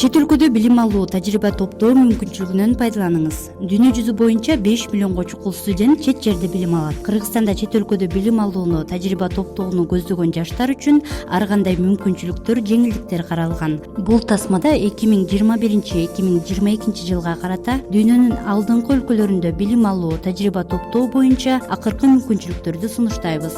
Чет өлкөдө билим алуу, тажрыйба топтоо мүмкүнчүлүгүнөн пайдаланыңыз. Дүйнө жүзү боюнча 5 миллионго чукул студент чет жерде билим алат. Кыргызстанда чет өлкөдө билим алууну, тажрыйба топтоону көздөгөн жаштар үчүн ар кандай мүмкүнчүлүктөр, жеңилдиктер каралган. Бул тасмада 2021-2022 жылга карата дүйнөнүн алдыңкы өлкөлөрүндө билим алуу, тажрыйба топтоо боюнча акыркы мүмкүнчүлүктөрдү сунуштайбыз.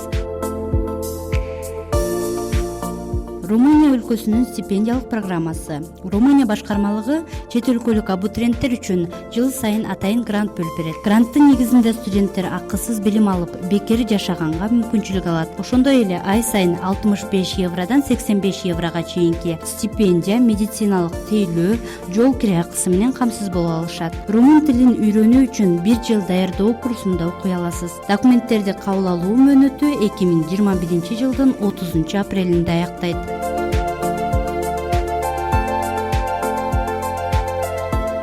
Румыния өлкөсүнүн стипендиялык программасы. Румыния башкармалыгы чет өлкөлүк абитуриенттер үчүн жыл сайын атайын грант бөлүп берет. Гранттын негизинде студенттер акысыз билим алып, бекер жашаганга мүмкүнчүлүк алат. Ошондой эле ай сайын 65 евродан 85 еврога чейинки стипендия, медициналык тейлөө, жол кире акысы менен камсыз боло алышат. Румын тилин үйрөнүү үчүн 1 жыл даярдоо курсунда окуй аласыз. Документтерди кабыл алуу мөөнөтү 2021 жылдын 30 апрелинде аяктайт.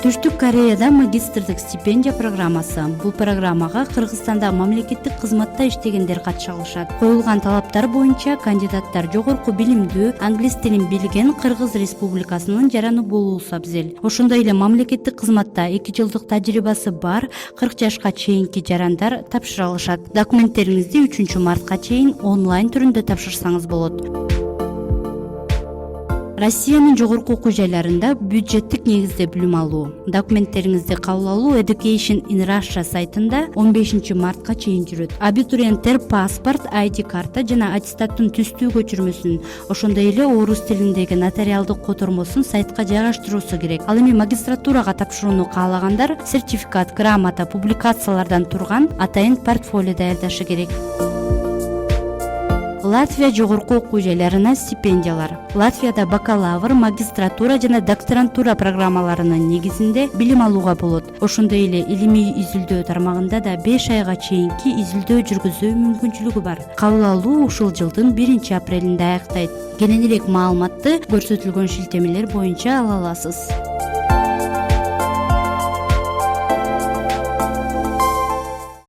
Түштүк Кореяда магистрдык стипендия программасы. Бул программага Кыргызстанда мамлекеттик кызматта иштегендер катыша алышат. Коюлган талаптар боюнча кандидаттар жогорку билимдүү, англис тилин билген Кыргыз Республикасынын жараны болуусу абзел. Ошондой эле мамлекеттик кызматта 2 жылдык тажрыйбасы бар 40 жашка чейинки жарандар тапшыра алышат. Документтериңизди 3 мартка чейин онлайн түрүндө тапшырсаңыз болот. Россиянын жогорку окуу жайларында бюджеттик негизде билим алуу. Документтериңизди кабыл алуу Education in Russia сайтында 15 мартка чейин жүрөт. Абитуриенттер паспорт, ID карта жана аттестаттын түстүү көчүрмөсүн, ошондой эле орус тилиндеги нотариалдык котормосун сайтка жайгаштыруусу керек. Ал эми магистратурага тапшырууну каалагандар сертификат, грамота, публикациялардан турган атайын портфолио даярдашы керек. Латвия жогорку окуу жайларына стипендиялар. Латвияда бакалавр, магистратура жана докторантура программаларынын негизинде билим алууга болот. Ошондой эле илимий изилдөө тармагында да 5 айга чейинки изилдөө жүргүзүү мүмкүнчүлүгү бар. Кабыл алуу ушул жылдын 1 апрелинде аяктайт. Кененирээк маалыматты көрсөтүлгөн шилтемелер боюнча ала аласыз.